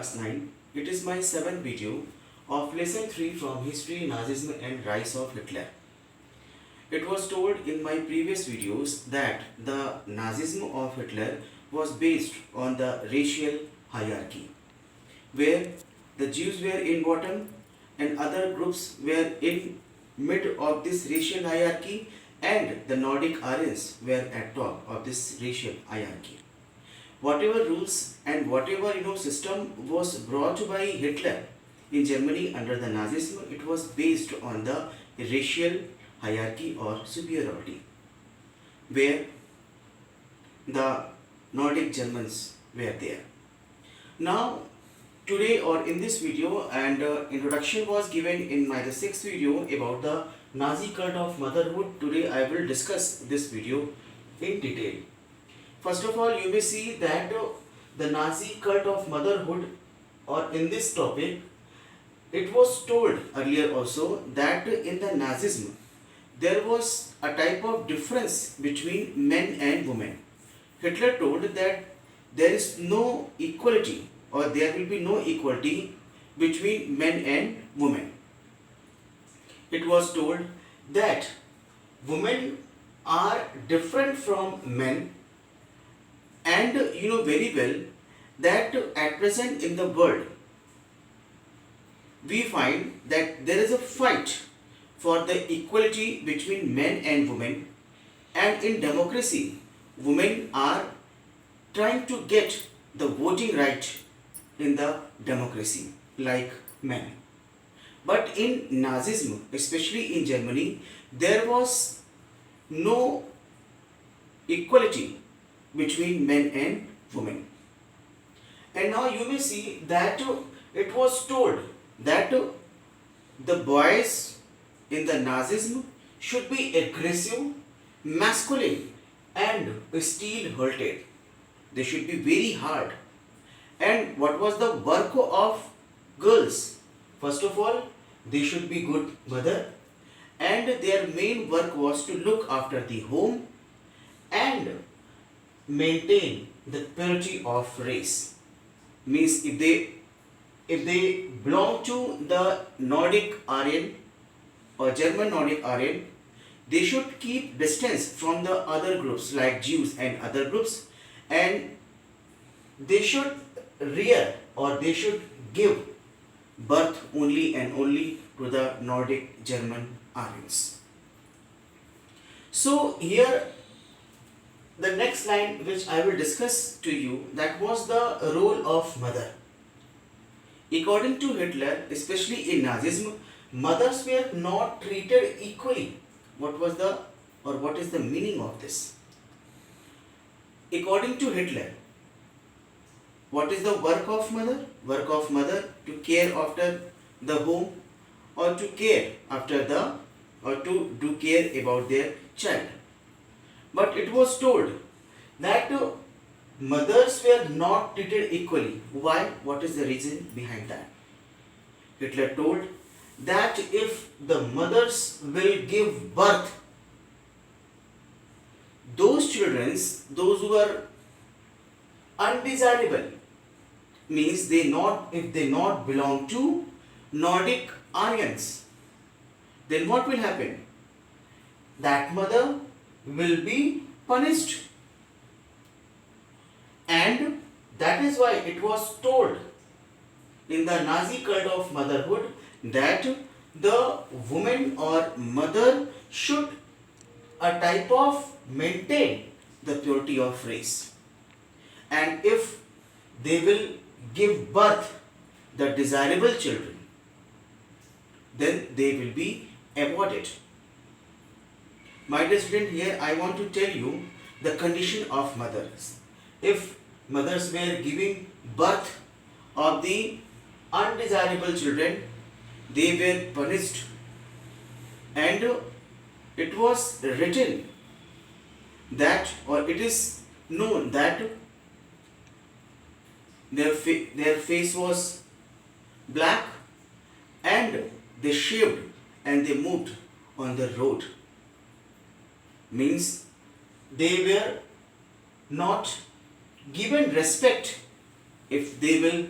Class 9. It is my 7th video of Lesson 3 from History, Nazism and Rise of Hitler. It was told in my previous videos that the Nazism of Hitler was based on the racial hierarchy, where the Jews were in bottom and other groups were in mid of this racial hierarchy, and the Nordic Aryans were at top of this racial hierarchy. Whatever rules and whatever system was brought by Hitler in Germany under the Nazism, it was based on the racial hierarchy or superiority, where the Nordic Germans were there. Now today, or in this video, and introduction was given in my the 6th video about the Nazi cult of motherhood. Today I will discuss this video in detail. First of all, you may see that the Nazi cult of motherhood, or in this topic, it was told earlier also that in the Nazism there was a type of difference between men and women. Hitler told that there is no equality, or there will be no equality between men and women. It was told that women are different from men, and you know very well that at present in the world we find that there is a fight for the equality between men and women, and in democracy women are trying to get the voting right in the democracy like men. But in Nazism, especially in Germany, there was no equality between men and women. And now you may see that it was told that the boys in the Nazism should be aggressive, masculine and steel-hearted. They should be very hard. And what was the work of girls? First of all, they should be good mother, and their main work was to look after the home and maintain the purity of race. Means if they belong to the Nordic Aryan or German Nordic Aryan, they should keep distance from the other groups like Jews and other groups, and they should rear, or they should give birth only and only to the Nordic German Aryans. So here the next line which I will discuss to you, that was the role of mother. According to Hitler, especially in Nazism, mothers were not treated equally. What was the, or what is the meaning of this? According to Hitler, what is the work of mother? Work of mother to care after the home, or to care after the, or to do care about their child. But it was told that mothers were not treated equally. Why? What is the reason behind that? Hitler told that if the mothers will give birth, those children, those who are undesirable, means if they not belong to Nordic Aryans, then what will happen? That mother will be punished. And that is why it was told in the Nazi cult of motherhood that the woman or mother should a type of maintain the purity of race. And if they will give birth the desirable children, then they will be aborted. My dear student, here I want to tell you the condition of mothers. If mothers were giving birth of the undesirable children, they were punished. And it was written that, or it is known that their face was black, and they shaved and they moved on the road. Means they were not given respect if they will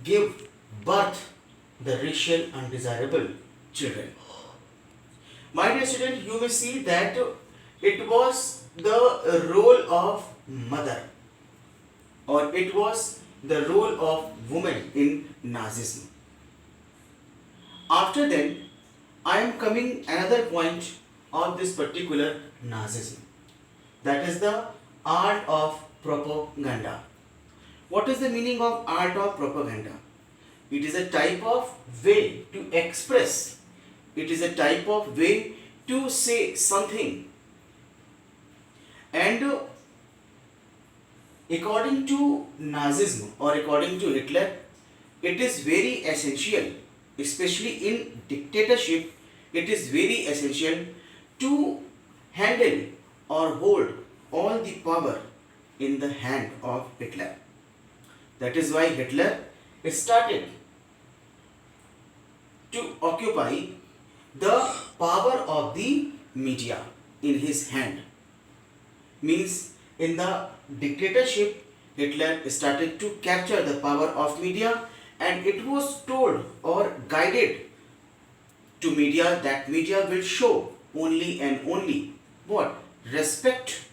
give birth the racial undesirable children. My dear student, you may see that it was the role of mother, or it was the role of woman in Nazism. After then, I am coming another point of this particular Nazism. That is the art of propaganda. What is the meaning of art of propaganda? It is a type of way to express. It is a type of way to say something. And according to Nazism or according to Hitler, it is very essential, especially in dictatorship, it is very essential to handle or hold all the power in the hand of Hitler. That is why Hitler started to occupy the power of the media in his hand. Means in the dictatorship, Hitler started to capture the power of media, and it was told or guided to media that media will show only and only what? Respect,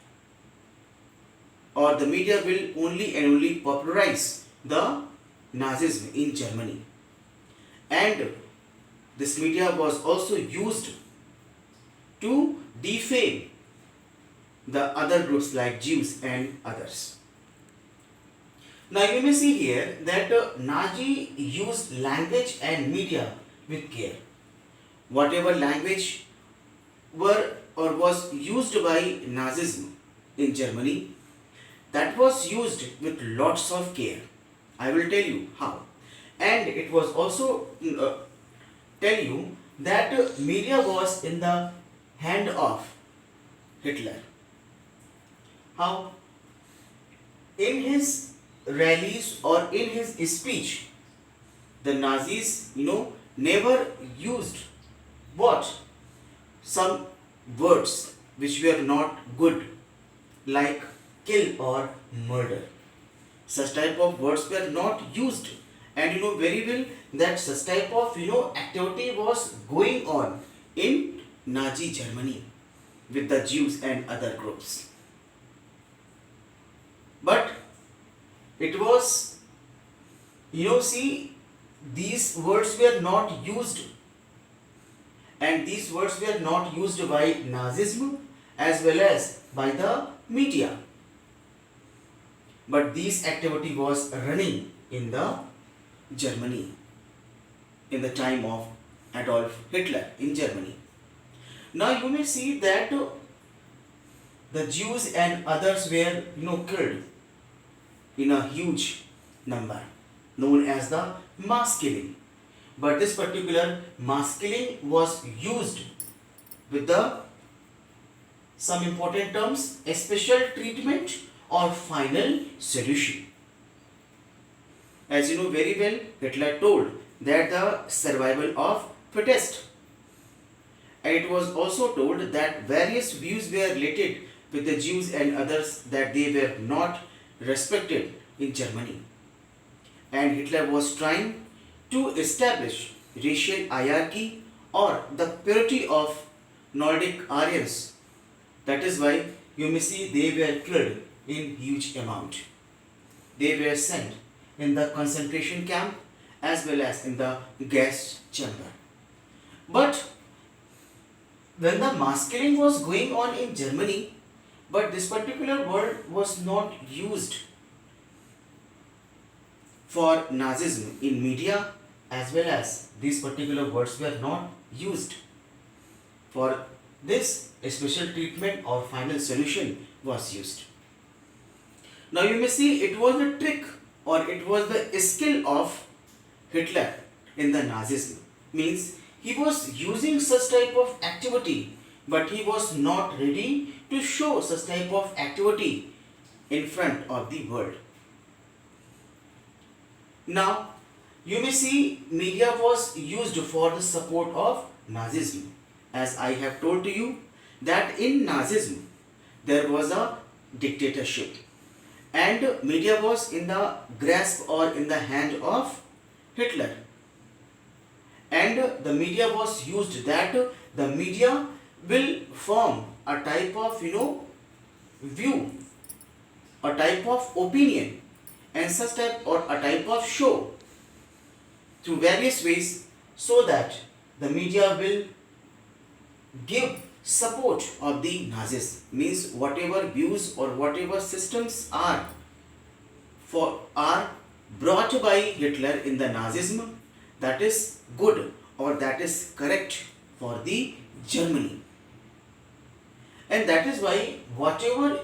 or the media will only and only popularize the Nazism in Germany. And this media was also used to defame the other groups like Jews and others. Now you may see here that Nazi used language and media with care. Whatever language were or was used by Nazism in Germany, that was used with lots of care. I will tell you how. And it was also tell you that media was in the hand of Hitler. How? In his rallies or in his speech, the Nazis, never used what? Some words which were not good, like kill or murder. Such type of words were not used, and you know very well that such type of activity was going on in Nazi Germany with the Jews and other groups. But it was, see, these words were not used, and these words were not used by Nazism as well as by the media. But this activity was running in the Germany in the time of Adolf Hitler in Germany. Now you may see that the Jews and others were killed in a huge number, known as the mass killing. But this particular mass killing was used with the some important terms: a special treatment or final solution. As you know very well, Hitler told that the survival of fittest, and it was also told that various views were related with the Jews and others, that they were not respected in Germany. And Hitler was trying to establish racial hierarchy or the purity of Nordic Aryans. That is why you may see they were killed in huge amount. They were sent in the concentration camp as well as in the gas chamber. But when the mass killing was going on in Germany, but this particular word was not used for Nazism in media, as well as these particular words were not used for this. A special treatment or final solution was used. Now you may see it was a trick or it was the skill of Hitler in the Nazism. Means he was using such type of activity, but he was not ready to show such type of activity in front of the world. Now you may see media was used for the support of Nazism. As I have told to you that in Nazism there was a dictatorship and media was in the grasp or in the hand of Hitler. And the media was used, that the media will form a type of view, a type of opinion, and such type or a type of show through various ways, so that the media will give support of the Nazis, means whatever views or whatever systems are brought by Hitler in the Nazism, that is good or that is correct for the Germany. And that is why whatever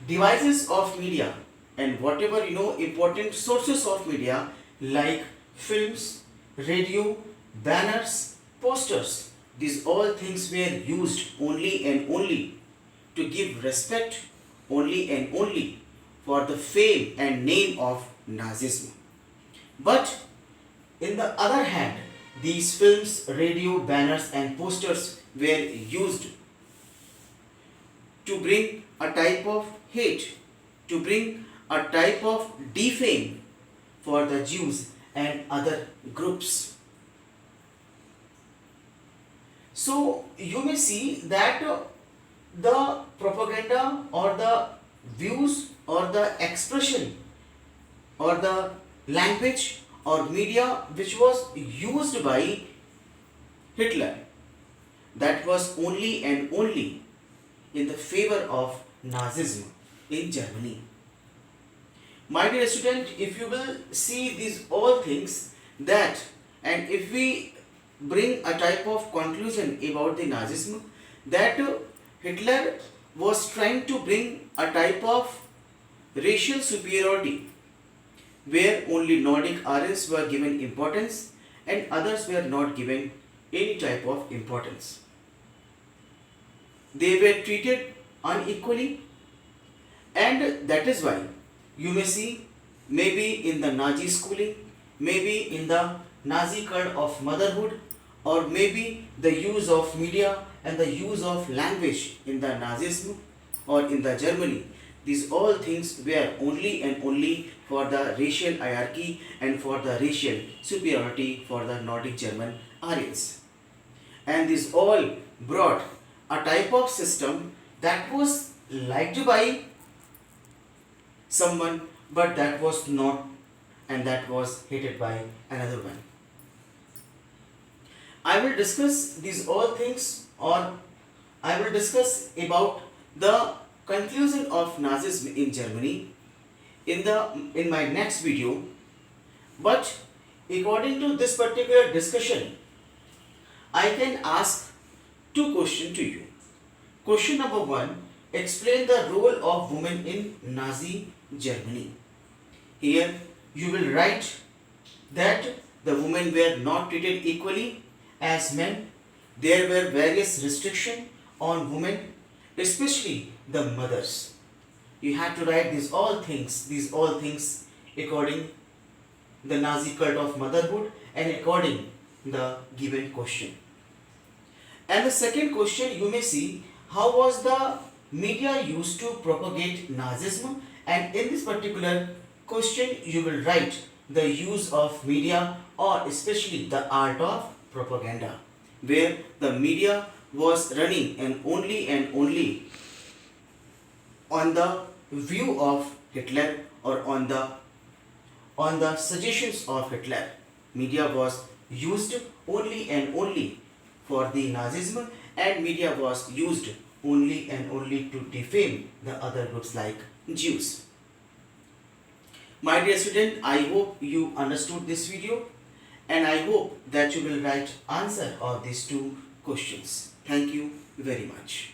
devices of media and whatever important sources of media like films, radio, banners, posters, these all things were used only and only to give respect, only and only for the fame and name of Nazism. But in the other hand, these films, radio, banners and posters were used to bring a type of hate, to bring a type of defame for the Jews and other groups. So you may see that the propaganda or the views or the expression or the language or media which was used by Hitler, that was only and only in the favor of Nazism in Germany. My dear student, if you will see these all things, that and if we bring a type of conclusion about the Nazism, that Hitler was trying to bring a type of racial superiority where only Nordic Aryans were given importance and others were not given any type of importance. They were treated unequally, and that is why you may see maybe in the Nazi schooling, maybe in the Nazi cult of motherhood, or maybe the use of media and the use of language in the Nazism or in the Germany. These all things were only and only for the racial hierarchy and for the racial superiority for the Nordic German Aryans. And this all brought a type of system that was liked by someone, but that was not, and that was hated by another one. I will discuss these all things, or I will discuss about the conclusion of Nazism in Germany in my next video. But according to this particular discussion, I can ask two questions to you. Question number 1: explain the role of women in Nazi Germany. Here you will write that the women were not treated equally as men. There were various restrictions on women, especially the mothers. You have to write these all things according the Nazi cult of motherhood and according the given question. And the second question, you may see how was the media used to propagate Nazism, and in this particular question you will write the use of media, or especially the art of propaganda, where the media was running and only on the view of Hitler, or on the suggestions of Hitler. Media was used only and only for the Nazism, and media was used only and only to defame the other groups like Jews. My dear student, I hope you understood this video, and I hope that you will write answer of these two questions. Thank you very much.